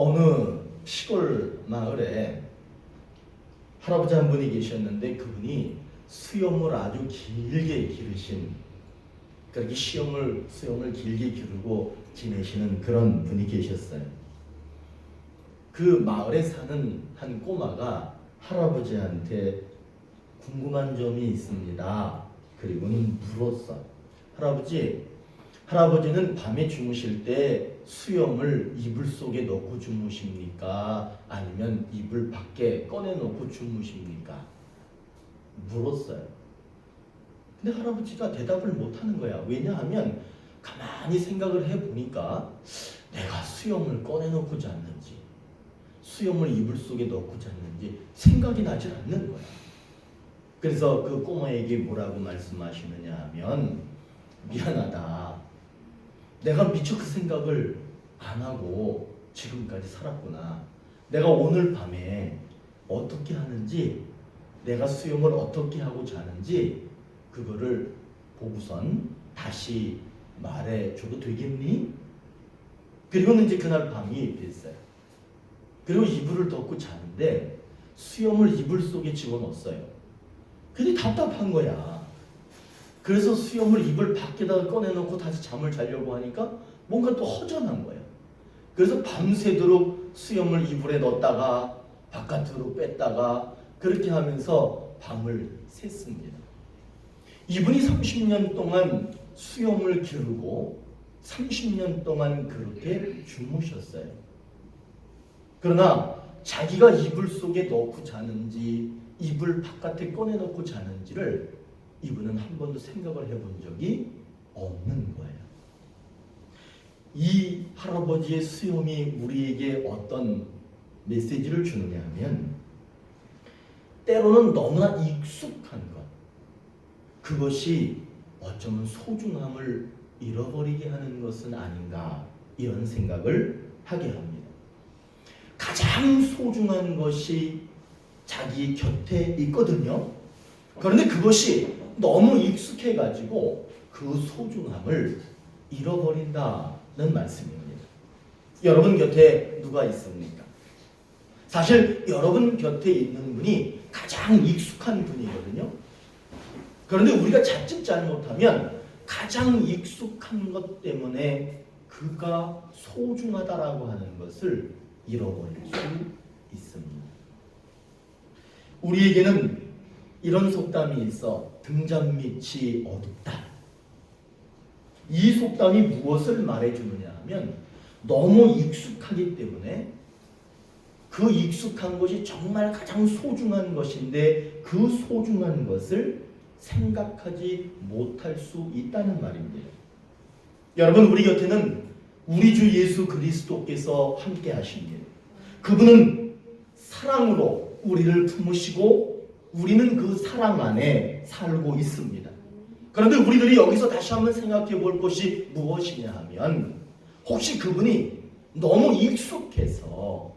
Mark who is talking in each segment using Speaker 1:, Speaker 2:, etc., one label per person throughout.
Speaker 1: 어느 시골 마을에 할아버지 한 분이 계셨는데 그분이 수염을 아주 길게 기르신, 그렇게 수염을 길게 기르고 지내시는 그런 분이 계셨어요. 그 마을에 사는 한 꼬마가 할아버지한테 궁금한 점이 있습니다. 그리고는 물었어. 할아버지는 밤에 주무실 때 수염을 이불 속에 넣고 주무십니까? 아니면 이불 밖에 꺼내놓고 주무십니까? 물었어요. 근데 할아버지가 대답을 못하는 거야. 왜냐하면 가만히 생각을 해보니까 내가 수염을 꺼내놓고 잤는지 수염을 이불 속에 넣고 잤는지 생각이 나질 않는 거야. 그래서 그 꼬마에게 뭐라고 말씀하시느냐 하면, 미안하다. 내가 미처 그 생각을 안 하고 지금까지 살았구나. 내가 오늘 밤에 어떻게 하는지, 내가 수염을 어떻게 하고 자는지 그거를 보고선 다시 말해줘도 되겠니? 그리고는 이제 그날 밤이 됐어요. 그리고 이불을 덮고 자는데 수염을 이불 속에 집어넣었어요. 근데 답답한 거야. 그래서 수염을 이불 밖에다가 꺼내놓고 다시 잠을 자려고 하니까 뭔가 또 허전한 거예요. 그래서 밤새도록 수염을 이불에 넣었다가 바깥으로 뺐다가 그렇게 하면서 밤을 샜습니다. 이분이 30년 동안 수염을 기르고 30년 동안 그렇게 주무셨어요. 그러나 자기가 이불 속에 넣고 자는지 이불 바깥에 꺼내놓고 자는지를 이분은 한 번도 생각을 해본 적이 없는 거예요. 이 할아버지의 수염이 우리에게 어떤 메시지를 주느냐 하면, 때로는 너무나 익숙한 것, 그것이 어쩌면 소중함을 잃어버리게 하는 것은 아닌가, 이런 생각을 하게 합니다. 가장 소중한 것이 자기 곁에 있거든요. 그런데 그것이 너무 익숙해가지고 그 소중함을 잃어버린다는 말씀입니다. 여러분 곁에 누가 있습니까? 사실 여러분 곁에 있는 분이 가장 익숙한 분이거든요. 그런데 우리가 자칫 잘못하면 가장 익숙한 것 때문에 그가 소중하다라고 하는 것을 잃어버릴 수 있습니다. 우리에게는 이런 속담이 있어, 등잔 밑이 어둡다. 이 속담이 무엇을 말해주느냐 하면, 너무 익숙하기 때문에 그 익숙한 것이 정말 가장 소중한 것인데 그 소중한 것을 생각하지 못할 수 있다는 말입니다. 여러분, 우리 곁에는 우리 주 예수 그리스도께서 함께 하십니다. 그분은 사랑으로 우리를 품으시고 우리는 그 사랑 안에 살고 있습니다. 그런데 우리들이 여기서 다시 한번 생각해 볼 것이 무엇이냐 하면, 혹시 그분이 너무 익숙해서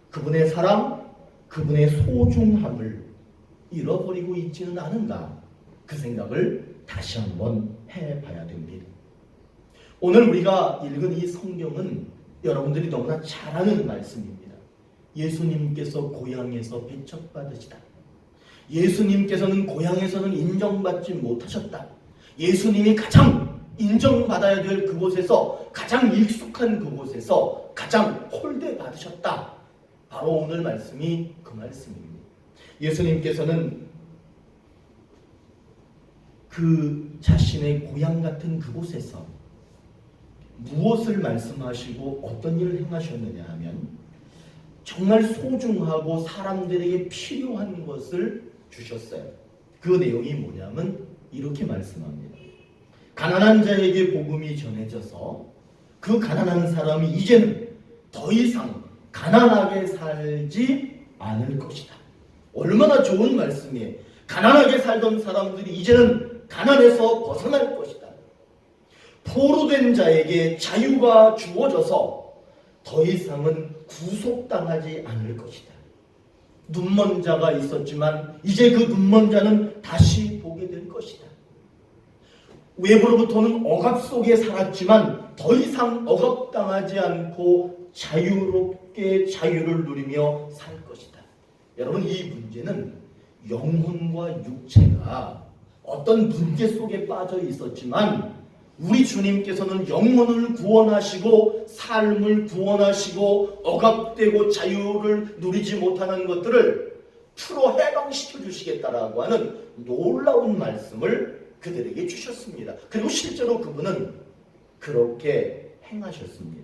Speaker 1: 그분의 사랑, 그분의 소중함을 잃어버리고 있지는 않은가, 그 생각을 다시 한번 해봐야 됩니다. 오늘 우리가 읽은 이 성경은 여러분들이 너무나 잘 아는 말씀입니다. 예수님께서 고향에서 배척받으시다. 예수님께서는 고향에서는 인정받지 못하셨다. 예수님이 가장 인정받아야 될 그곳에서, 가장 익숙한 그곳에서 가장 홀대받으셨다. 바로 오늘 말씀이 그 말씀입니다. 예수님께서는 그 자신의 고향 같은 그곳에서 무엇을 말씀하시고 어떤 일을 행하셨느냐 하면, 정말 소중하고 사람들에게 필요한 것을 주셨어요. 그 내용이 뭐냐면 이렇게 말씀합니다. 가난한 자에게 복음이 전해져서 그 가난한 사람이 이제는 더 이상 가난하게 살지 않을 것이다. 얼마나 좋은 말씀이에요. 가난하게 살던 사람들이 이제는 가난에서 벗어날 것이다. 포로된 자에게 자유가 주어져서 더 이상은 구속당하지 않을 것이다. 눈먼 자가 있었지만 이제 그 눈먼 자는 다시 보게 될 것이다. 외부로부터는 억압 속에 살았지만 더 이상 억압당하지 않고 자유롭게 자유를 누리며 살 것이다. 여러분, 이 문제는 영혼과 육체가 어떤 문제 속에 빠져 있었지만 우리 주님께서는 영혼을 구원하시고 삶을 구원하시고 억압되고 자유를 누리지 못하는 것들을 풀어 해방시켜 주시겠다라고 하는 놀라운 말씀을 그들에게 주셨습니다. 그리고 실제로 그분은 그렇게 행하셨습니다.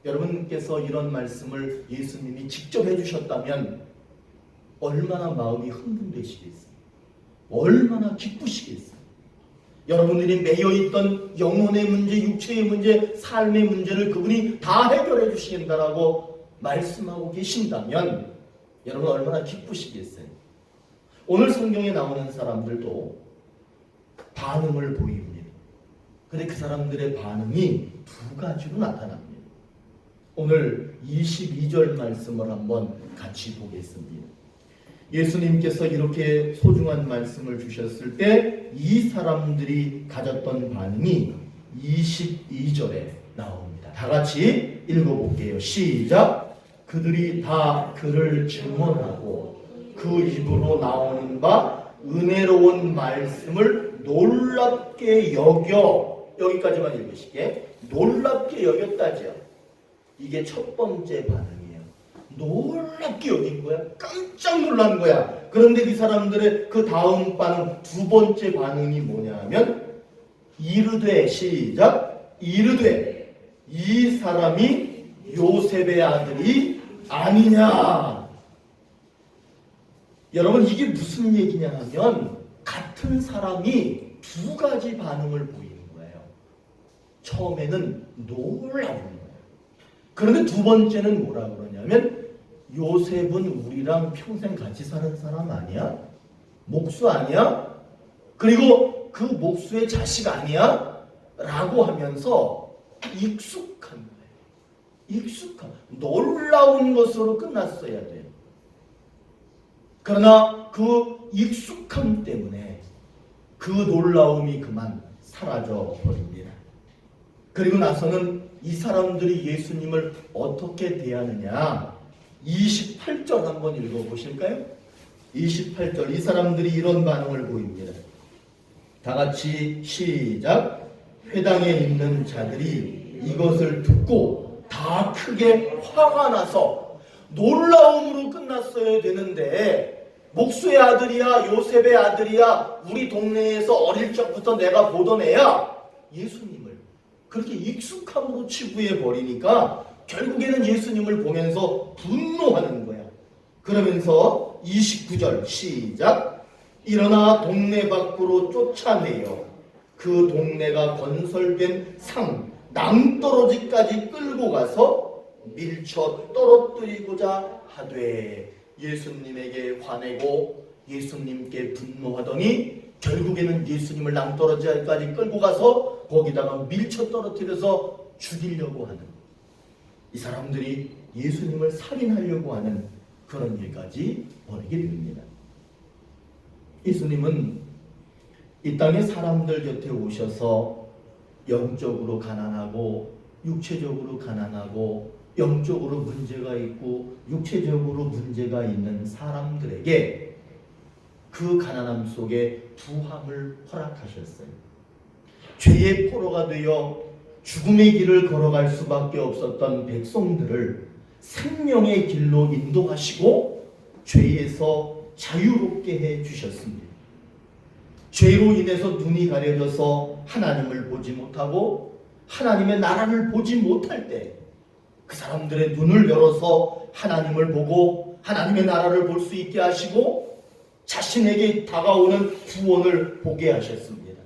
Speaker 1: 여러분께서 이런 말씀을 예수님이 직접 해주셨다면 얼마나 마음이 흥분되시겠어요? 얼마나 기쁘시겠어요? 여러분들이 매여있던 영혼의 문제, 육체의 문제, 삶의 문제를 그분이 다 해결해 주신다라고 말씀하고 계신다면 여러분 얼마나 기쁘시겠어요? 오늘 성경에 나오는 사람들도 반응을 보입니다. 그런데 그 사람들의 반응이 두 가지로 나타납니다. 오늘 22절 말씀을 한번 같이 보겠습니다. 예수님께서 이렇게 소중한 말씀을 주셨을 때 이 사람들이 가졌던 반응이 22절에 나옵니다. 다 같이 읽어볼게요. 시작. 그들이 다 그를 증언하고 그 입으로 나오는 바 은혜로운 말씀을 놀랍게 여겨, 여기까지만 읽으시게, 놀랍게 여겼다죠. 이게 첫 번째 반응이에요. 놀랍게 여긴 거야. 깜짝 놀란 거야. 그런데 이 사람들의 그 다음 반응, 두 번째 반응이 뭐냐 하면 이르되, 시작, 이르되 이 사람이 요셉의 아들이 아니냐. 여러분, 이게 무슨 얘기냐 하면 같은 사람이 두 가지 반응을 보이는 거예요. 처음에는 놀라운 거예요. 그런데 두 번째는 뭐라 그러냐면 요셉은 우리랑 평생 같이 사는 사람 아니야? 목수 아니야? 그리고 그 목수의 자식 아니야? 라고 하면서 익숙한 거예요. 익숙한, 놀라운 것으로 끝났어야 돼요. 그러나 그 익숙함 때문에 그 놀라움이 그만 사라져 버립니다. 그리고 나서는 이 사람들이 예수님을 어떻게 대하느냐, 28절 한번 읽어보실까요? 28절, 이 사람들이 이런 반응을 보입니다. 다 같이 시작. 회당에 있는 자들이 이것을 듣고 다 크게 화가 나서, 놀라움으로 끝났어야 되는데 목수의 아들이야, 요셉의 아들이야, 우리 동네에서 어릴 적부터 내가 보던 애야, 예수님을 그렇게 익숙함으로 치부해 버리니까 결국에는 예수님을 보면서 분노하는 거야. 그러면서 29절 시작. 일어나 동네 밖으로 쫓아내어 그 동네가 건설된 상 낭떠러지까지 끌고 가서 밀쳐 떨어뜨리고자 하되, 예수님에게 화내고 예수님께 분노하더니 결국에는 예수님을 낭떠러지까지 끌고 가서 거기다가 밀쳐 떨어뜨려서 죽이려고 하는, 이 사람들이 예수님을 살인하려고 하는 그런 일까지 벌이게 됩니다. 예수님은 이 땅에 사람들 곁에 오셔서 영적으로 가난하고 육체적으로 가난하고 영적으로 문제가 있고 육체적으로 문제가 있는 사람들에게 그 가난함 속에 부함을 허락하셨어요. 죄의 포로가 되어 죽음의 길을 걸어갈 수밖에 없었던 백성들을 생명의 길로 인도하시고 죄에서 자유롭게 해주셨습니다. 죄로 인해서 눈이 가려져서 하나님을 보지 못하고 하나님의 나라를 보지 못할 때 그 사람들의 눈을 열어서 하나님을 보고 하나님의 나라를 볼 수 있게 하시고 자신에게 다가오는 구원을 보게 하셨습니다.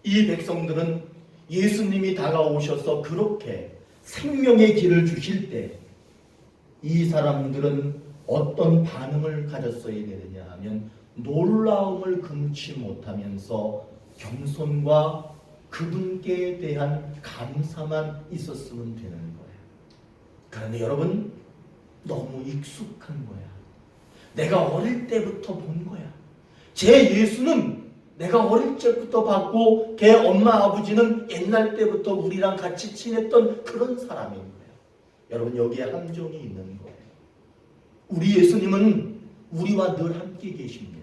Speaker 1: 이 백성들은 예수님이 다가오셔서 그렇게 생명의 길을 주실 때 이 사람들은 어떤 반응을 가졌어야 되느냐 하면 놀라움을 금치 못하면서 겸손과 그분께 대한 감사만 있었으면 되는 거예요. 그런데 여러분, 너무 익숙한 거야. 내가 어릴 때부터 본 거야. 제 예수는 내가 어릴 적부터 봤고 걔 엄마 아버지는 옛날 때부터 우리랑 같이 지냈던 그런 사람인 거예요. 여러분 여기에 함정이 있는 거예요. 우리 예수님은 우리와 늘 함께 계십니다.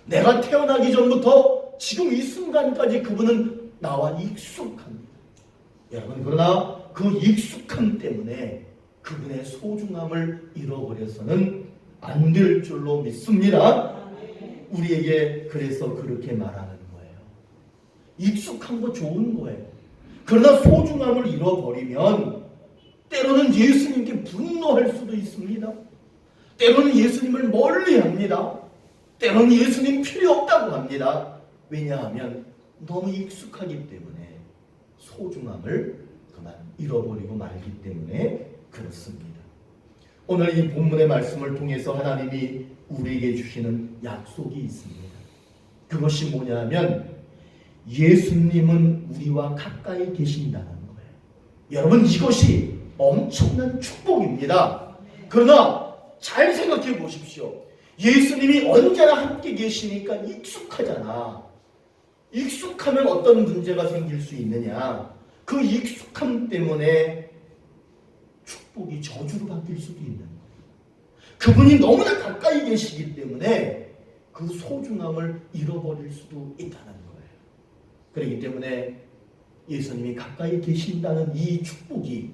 Speaker 1: 내가 태어나기 전부터 지금 이 순간까지 그분은 나와 익숙합니다. 여러분 그러나 그 익숙함 때문에 그분의 소중함을 잃어버려서는 안 될 줄로 믿습니다. 우리에게 그래서 그렇게 말하는 거예요. 익숙한 거 좋은 거예요. 그러나 소중함을 잃어버리면 때로는 예수님께 분노할 수도 있습니다. 때로는 예수님을 멀리합니다. 때로는 예수님 필요 없다고 합니다. 왜냐하면 너무 익숙하기 때문에 소중함을 그만 잃어버리고 말기 때문에 그렇습니다. 오늘 이 본문의 말씀을 통해서 하나님이 우리에게 주시는 약속이 있습니다. 그것이 뭐냐면 예수님은 우리와 가까이 계신다는 거예요. 여러분 이것이 엄청난 축복입니다. 그러나 잘 생각해 보십시오. 예수님이 언제나 함께 계시니까 익숙하잖아. 익숙하면 어떤 문제가 생길 수 있느냐? 그 익숙함 때문에 축복이 저주로 바뀔 수도 있는 거예요. 그분이 너무나 가까이 계시기 때문에 그 소중함을 잃어버릴 수도 있다는 거예요. 그렇기 때문에 예수님이 가까이 계신다는 이 축복이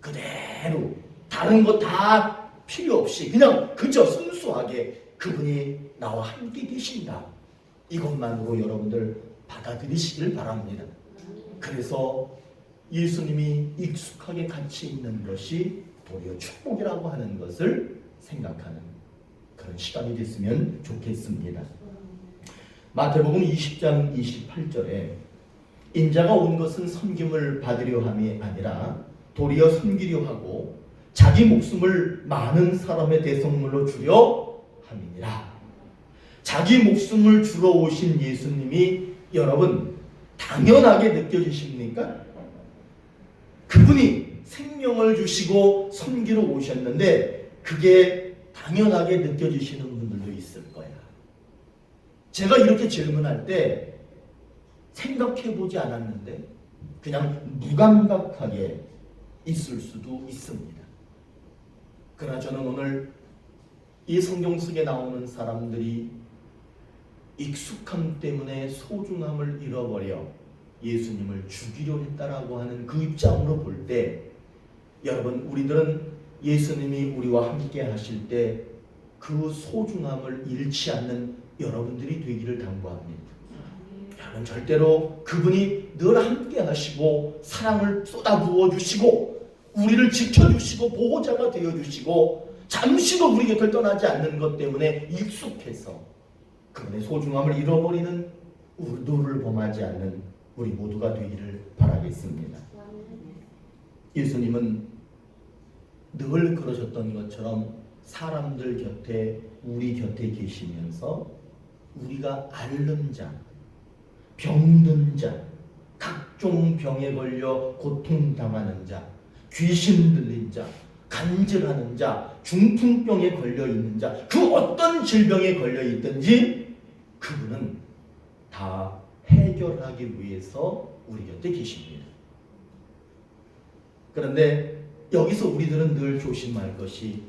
Speaker 1: 그대로 다른 거 다 필요 없이 그냥 그저 순수하게 그분이 나와 함께 계신다. 이것만으로 여러분들 받아들이시길 바랍니다. 그래서 예수님이 익숙하게 같이 있는 것이 도리어 축복이라고 하는 것을 생각하는 그런 시간이 됐으면 좋겠습니다. 마태복음 20장 28절에 인자가 온 것은 섬김을 받으려 함이 아니라 도리어 섬기려 하고 자기 목숨을 많은 사람의 대성물로 주려 함이니라. 자기 목숨을 주러 오신 예수님이 여러분 당연하게 느껴지십니까? 그분이 생명을 주시고 섬기러 오셨는데 그게 당연하게 느껴지시는 분들도 있을 거야. 제가 이렇게 질문할 때 생각해보지 않았는데 그냥 무감각하게 있을 수도 있습니다. 그러나 저는 오늘 이 성경 속에 나오는 사람들이 익숙함 때문에 소중함을 잃어버려 예수님을 죽이려 했다라고 하는 그 입장으로 볼 때 여러분 우리들은 예수님이 우리와 함께 하실 때 그 소중함을 잃지 않는 여러분들이 되기를 당부합니다. 여러분 절대로 그분이 늘 함께 하시고 사랑을 쏟아부어 주시고 우리를 지켜주시고 보호자가 되어주시고 잠시도 우리 곁을 떠나지 않는 것 때문에 익숙해서 그분의 소중함을 잃어버리는 의도를 범하지 않는 우리 모두가 되기를 바라겠습니다. 예수님은 늘 그러셨던 것처럼 사람들 곁에 우리 곁에 계시면서 우리가 앓는 자, 병든 자, 각종 병에 걸려 고통당하는 자, 귀신 들린 자, 간질하는 자, 중풍병에 걸려 있는 자, 그 어떤 질병에 걸려 있든지 그분은 다 해결하기 위해서 우리 곁에 계십니다. 그런데 여기서 우리들은 늘 조심할 것이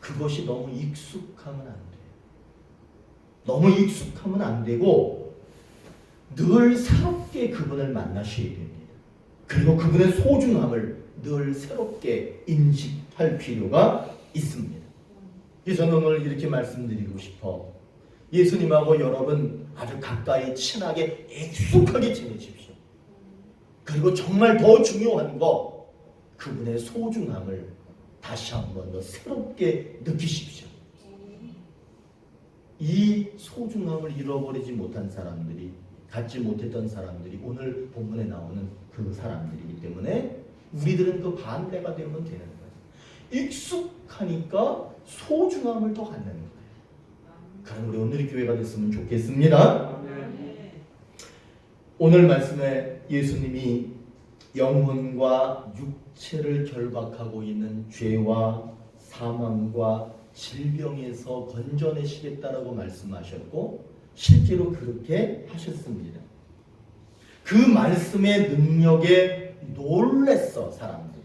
Speaker 1: 그것이 너무 익숙하면 안 돼요. 너무 익숙하면 안 되고 늘 새롭게 그분을 만나셔야 됩니다. 그리고 그분의 소중함을 늘 새롭게 인식할 필요가 있습니다. 그래서 저는 오늘 이렇게 말씀드리고 싶어. 예수님하고 여러분 아주 가까이 친하게 익숙하게 지내십시오. 그리고 정말 더 중요한 거 그분의 소중함을 다시 한번 더 새롭게 느끼십시오. 이 소중함을 잃어버리지 못한 사람들이 갖지 못했던 사람들이 오늘 본문에 나오는 그 사람들이기 때문에 우리들은 그 반대가 되면 되는 거예요. 익숙하니까 소중함을 더 갖는 거예요. 그럼 우리 오늘의 교회가 됐으면 좋겠습니다. 오늘 말씀에 예수님이 영혼과 육체를 결박하고 있는 죄와 사망과 질병에서 건져내시겠다라고 말씀하셨고 실제로 그렇게 하셨습니다. 그 말씀의 능력에 놀랬어, 사람들이.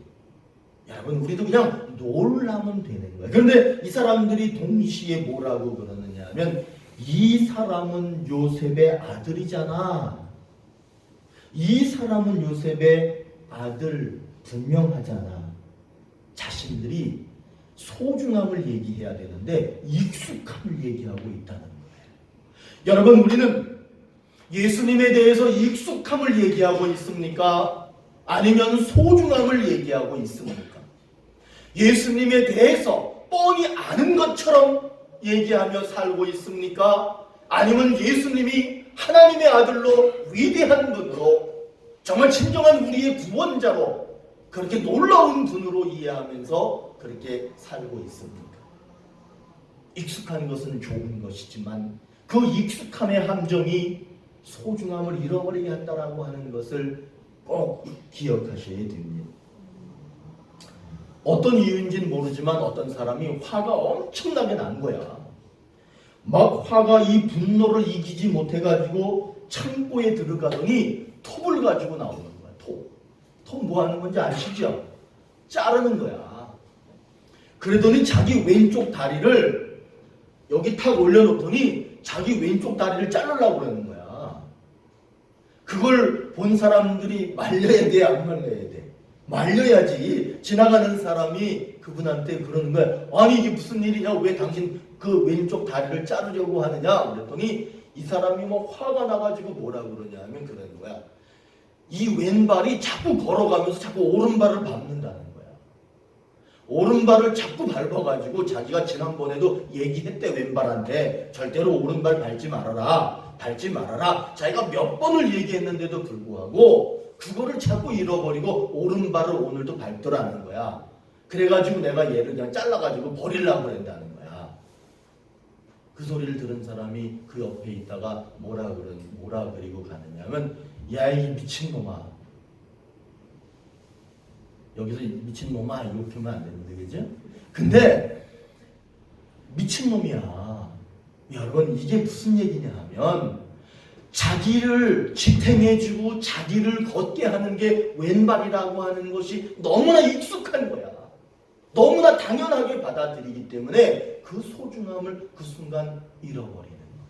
Speaker 1: 여러분, 우리도 그냥 놀라면 되는 거예요. 그런데 이 사람들이 동시에 뭐라고 그러느냐 하면, 이 사람은 요셉의 아들이잖아. 이 사람은 요셉의 아들 분명하잖아. 자신들이 소중함을 얘기해야 되는데 익숙함을 얘기하고 있다는 거예요. 여러분, 우리는 예수님에 대해서 익숙함을 얘기하고 있습니까? 아니면 소중함을 얘기하고 있습니까? 예수님에 대해서 뻔히 아는 것처럼 얘기하며 살고 있습니까? 아니면 예수님이 하나님의 아들로 위대한 분으로 정말 진정한 우리의 구원자로 그렇게 놀라운 분으로 이해하면서 그렇게 살고 있습니까? 익숙한 것은 좋은 것이지만 그 익숙함의 함정이 소중함을 잃어버리게 한다라고 하는 것을 꼭 기억하셔야 됩니다. 어떤 이유인지는 모르지만 어떤 사람이 화가 엄청나게 난 거야. 막 화가 이 분노를 이기지 못해가지고 창고에 들어가더니 톱을 가지고 나오는 거야. 톱 뭐 하는 건지 아시죠? 자르는 거야. 그러더니 자기 왼쪽 다리를 여기 탁 올려놓더니 자기 왼쪽 다리를 자르려고 그러는 거야. 그걸 본 사람들이 말려야 돼, 안 말려야 돼? 말려야지. 지나가는 사람이 그분한테 그러는 거야. 아니, 이게 무슨 일이냐? 왜 당신 그 왼쪽 다리를 자르려고 하느냐? 그랬더니 이 사람이 뭐 화가 나가지고 뭐라 그러냐 하면 그러는 거야. 이 왼발이 자꾸 걸어가면서 자꾸 오른발을 밟는다는 거야. 오른발을 자꾸 밟아가지고 자기가 지난번에도 얘기했대, 왼발한테. 절대로 오른발 밟지 말아라. 밟지 말아라. 자기가 몇 번을 얘기했는데도 불구하고 그거를 자꾸 잃어버리고 오른발을 오늘도 밟더라는 거야. 그래가지고 내가 얘를 그냥 잘라가지고 버리려고 그런다는 거야. 그 소리를 들은 사람이 그 옆에 있다가 뭐라 그리고 가느냐면, 야, 이 미친놈아. 여기서 미친놈아 이렇게 하면 안 되는데, 그죠? 근데 미친놈이야. 여러분, 이게 무슨 얘기냐 하면 자기를 지탱해주고 자기를 걷게 하는 게 왼발이라고 하는 것이 너무나 익숙한 거야. 너무나 당연하게 받아들이기 때문에 그 소중함을 그 순간 잃어버리는 거야.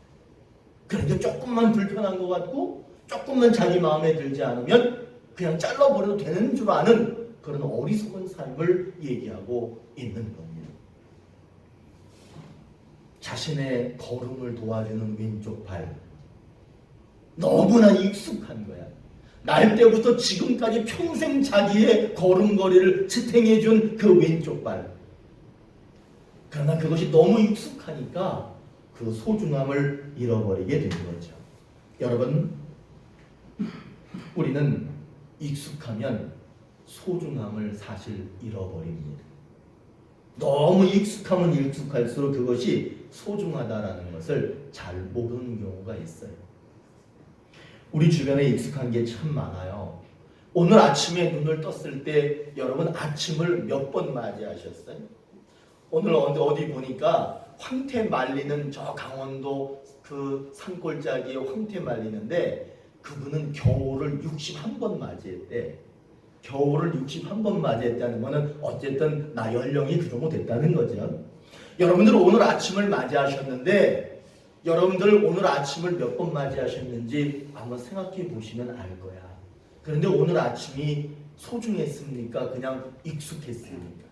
Speaker 1: 그런데 조금만 불편한 것 같고 조금만 자기 마음에 들지 않으면 그냥 잘라버려도 되는 줄 아는 그런 어리석은 삶을 얘기하고 있는 겁니다. 자신의 걸음을 도와주는 왼쪽 발, 너무나 익숙한 거야. 날 때부터 지금까지 평생 자기의 걸음걸이를 지탱해준 그 왼쪽 발. 그러나 그것이 너무 익숙하니까 그 소중함을 잃어버리게 된 거죠. 여러분, 우리는 익숙하면 소중함을 사실 잃어버립니다. 너무 익숙하면 익숙할수록 그것이 소중하다라는 것을 잘 모르는 경우가 있어요. 우리 주변에 익숙한 게 참 많아요. 오늘 아침에 눈을 떴을 때 여러분 아침을 몇 번 맞이하셨어요? 오늘 어디 보니까 황태 말리는 저 강원도 그 산골짜기에 황태 말리는데 그분은 겨울을 61번 맞이했대. 겨울을 61번 맞이했다는 것은 어쨌든 나 연령이 그 정도 됐다는 거죠. 여러분들 오늘 아침을 맞이하셨는데 여러분들 오늘 아침을 몇 번 맞이하셨는지 한번 생각해 보시면 알 거야. 그런데 오늘 아침이 소중했습니까? 그냥 익숙했습니까?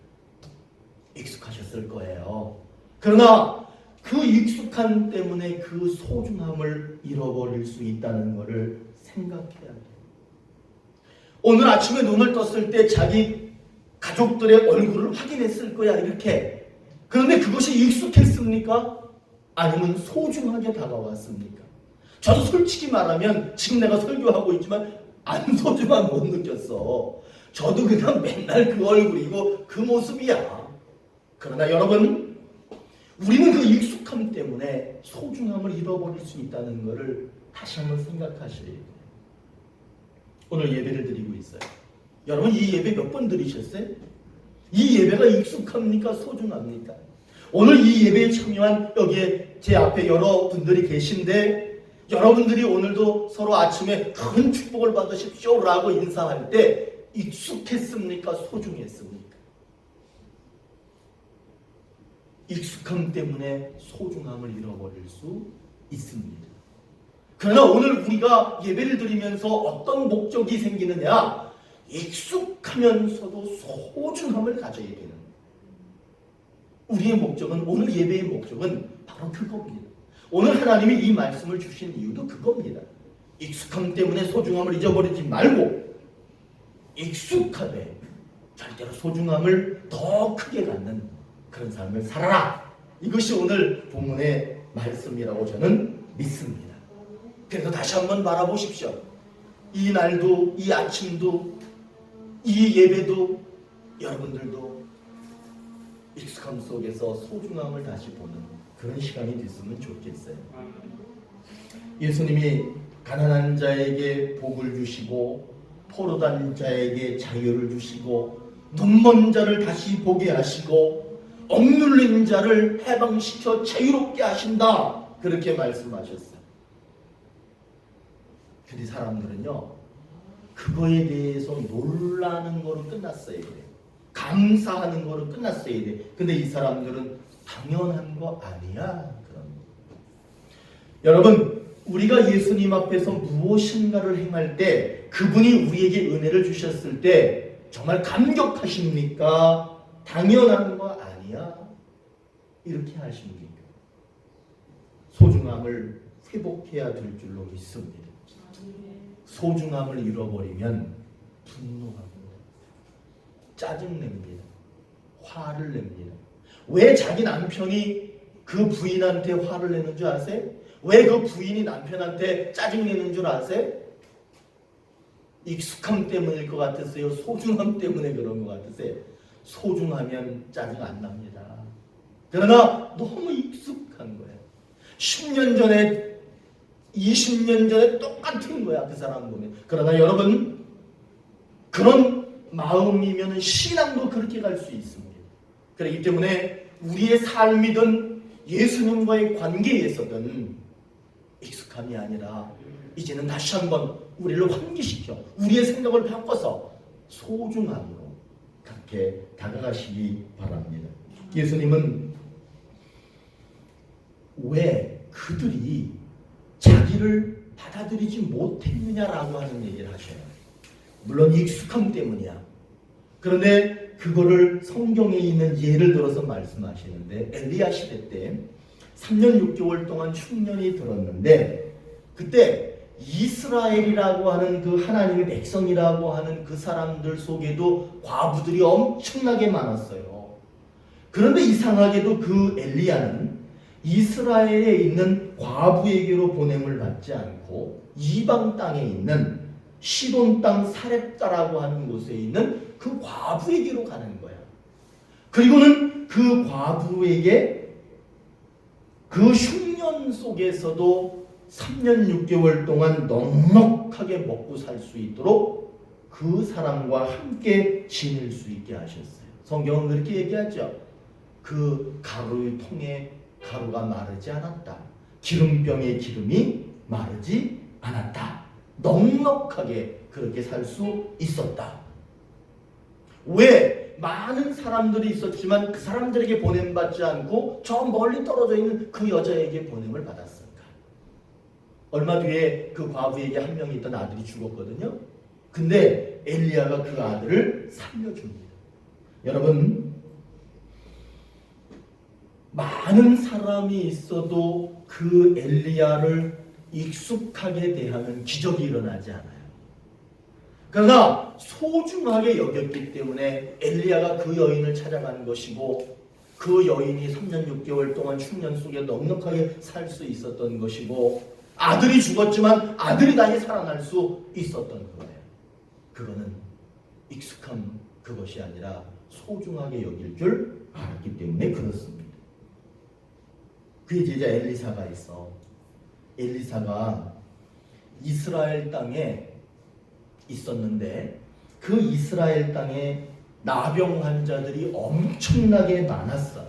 Speaker 1: 익숙하셨을 거예요. 그러나 그 익숙함 때문에 그 소중함을 잃어버릴 수 있다는 것을 생각해야 돼요. 오늘 아침에 눈을 떴을 때 자기 가족들의 얼굴을 확인했을 거야, 이렇게. 그런데 그것이 익숙했습니까? 아니면 소중하게 다가왔습니까? 저도 솔직히 말하면 지금 내가 설교하고 있지만 안 소중한 못 느꼈어. 저도 그냥 맨날 그 얼굴이고 그 모습이야. 그러나 여러분, 우리는 그 익숙함 때문에 소중함을 잃어버릴 수 있다는 것을 다시 한번 생각하셔야 돼요. 오늘 예배를 드리고 있어요. 여러분, 이 예배 몇 번 드리셨어요? 이 예배가 익숙합니까? 소중합니까? 오늘 이 예배에 참여한 여기에 제 앞에 여러분들이 계신데 여러분들이 오늘도 서로 아침에 큰 축복을 받으십시오 라고 인사할 때 익숙했습니까? 소중했습니까? 익숙함 때문에 소중함을 잃어버릴 수 있습니다. 그러나 오늘 우리가 예배를 드리면서 어떤 목적이 생기느냐? 익숙하면서도 소중함을 가져야 되는 거예요. 우리의 목적은, 오늘 예배의 목적은 바로 그겁니다. 오늘 하나님이 이 말씀을 주신 이유도 그겁니다. 익숙함 때문에 소중함을 잊어버리지 말고 익숙하되 절대로 소중함을 더 크게 갖는 그런 삶을 살아라. 이것이 오늘 본문의 말씀이라고 저는 믿습니다. 그래서 다시 한번 바라보십시오. 이 날도, 이 아침도, 이 예배도 여러분들도 익숙함 속에서 소중함을 다시 보는 그런 시간이 됐으면 좋겠어요. 예수님이 가난한 자에게 복을 주시고 포로단 자에게 자유를 주시고 눈먼 자를 다시 보게 하시고 억눌린 자를 해방시켜 자유롭게 하신다. 그렇게 말씀하셨어요. 근데 사람들은요, 그거에 대해서 놀라는 거로 끝났어야 돼요. 감사하는 거로 끝났어야 돼. 근데 이 사람들은 당연한 거 아니야. 그런. 여러분, 우리가 예수님 앞에서 무엇인가를 행할 때 그분이 우리에게 은혜를 주셨을 때 정말 감격하십니까? 당연한 거 아니야. 이렇게 하십니까? 소중함을 회복해야 될 줄로 믿습니다. 소중함을 잃어버리면 분노합니다. 짜증냅니다. 화를 냅니다. 왜 자기 남편이 그 부인한테 화를 내는 줄 아세요? 왜 그 부인이 남편한테 짜증내는 줄 아세요? 익숙함 때문일 것 같았어요? 소중함 때문에 그런 것 같으세요? 소중하면 짜증 안 납니다. 그러나 너무 익숙한 거예요. 10년 전에 20년 전에 똑같은 거야. 그 사람 보면. 그러나 여러분, 그런 마음이면 신앙도 그렇게 갈 수 있습니다. 그렇기 때문에 우리의 삶이든 예수님과의 관계에서든 익숙함이 아니라 이제는 다시 한번 우리를 환기시켜 우리의 생각을 바꿔서 소중함으로 그렇게 다가가시기 바랍니다. 예수님은 왜 그들이 자기를 받아들이지 못했느냐라고 하는 얘기를 하셔요. 물론 익숙함 때문이야. 그런데 그거를 성경에 있는 예를 들어서 말씀하시는데, 엘리야 시대 때 3년 6개월 동안 흉년이 들었는데 그때 이스라엘이라고 하는 그 하나님의 백성이라고 하는 그 사람들 속에도 과부들이 엄청나게 많았어요. 그런데 이상하게도 그 엘리야는 이스라엘에 있는 과부에게로 보냄을 받지 않고 이방 땅에 있는 시돈 땅 사렙다라고 하는 곳에 있는 그 과부에게로 가는 거야. 그리고는 그 과부에게 그 흉년 속에서도 3년 6개월 동안 넉넉하게 먹고 살 수 있도록 그 사람과 함께 지낼 수 있게 하셨어요. 성경은 그렇게 얘기하죠. 그 가루의 통에 가루가 마르지 않았다. 기름병의 기름이 마르지 않았다. 넉넉하게 그렇게 살 수 있었다. 왜? 많은 사람들이 있었지만 그 사람들에게 보냄받지 않고 저 멀리 떨어져 있는 그 여자에게 보냄을 받았을까? 얼마 뒤에 그 과부에게 한 명이 있던 아들이 죽었거든요. 근데 엘리야가 그 아들을 살려줍니다. 여러분, 많은 사람이 있어도 그 엘리야를 익숙하게 대하면 기적이 일어나지 않아요. 그러나 소중하게 여겼기 때문에 엘리야가 그 여인을 찾아간 것이고 그 여인이 3년 6개월 동안 흉년 속에 넉넉하게 살 수 있었던 것이고 아들이 죽었지만 아들이 다시 살아날 수 있었던 거예요. 그거는 익숙한 그것이 아니라 소중하게 여길 줄 알았기 때문에 그렇습니다. 그의 제자 엘리사가 있어. 엘리사가 이스라엘 땅에 있었는데 그 이스라엘 땅에 나병 환자들이 엄청나게 많았어요.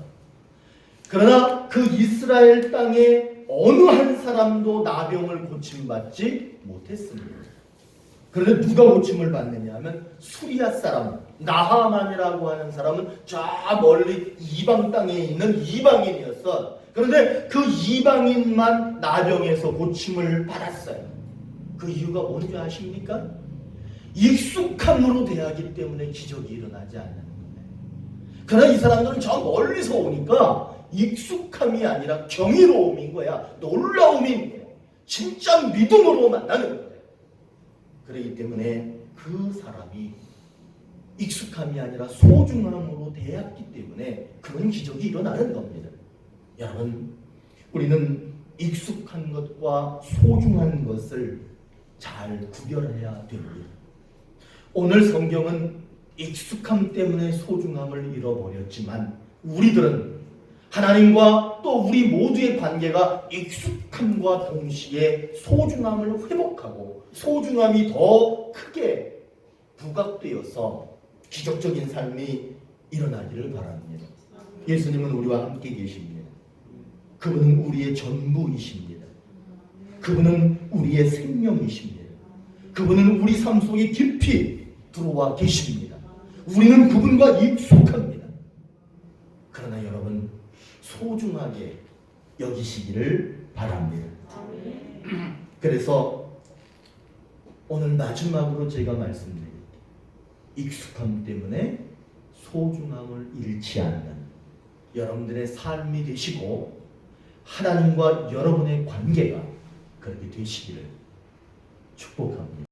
Speaker 1: 그러나 그 이스라엘 땅에 어느 한 사람도 나병을 고침받지 못했습니다. 그런데 누가 고침을 받느냐 하면 수리아 사람 나하만이라고 하는 사람은 저 멀리 이방 땅에 있는 이방인이었어. 그런데 그 이방인만 나병에서 고침을 받았어요. 그 이유가 뭔지 아십니까? 익숙함으로 대하기 때문에 기적이 일어나지 않는 거예요. 그러나 이 사람들은 저 멀리서 오니까 익숙함이 아니라 경이로움인 거야. 놀라움인 거야. 진짜 믿음으로 만나는 거예요. 그렇기 때문에 그 사람이 익숙함이 아니라 소중함으로 대했기 때문에 그런 기적이 일어나는 겁니다. 여러분, 우리는 익숙한 것과 소중한 것을 잘 구별해야 됩니다. 오늘 성경은 익숙함 때문에 소중함을 잃어버렸지만 우리들은 하나님과 또 우리 모두의 관계가 익숙함과 동시에 소중함을 회복하고 소중함이 더 크게 부각되어서 기적적인 삶이 일어나기를 바랍니다. 예수님은 우리와 함께 계십니다. 그분은 우리의 전부이십니다. 그분은 우리의 생명이십니다. 그분은 우리 삶 속에 깊이 들어와 계십니다. 우리는 그분과 익숙합니다. 그러나 여러분, 소중하게 여기시기를 바랍니다. 그래서 오늘 마지막으로 제가 말씀드립니다. 익숙함 때문에 소중함을 잃지 않는 여러분들의 삶이 되시고 하나님과 여러분의 관계가 그렇게 되시기를 축복합니다.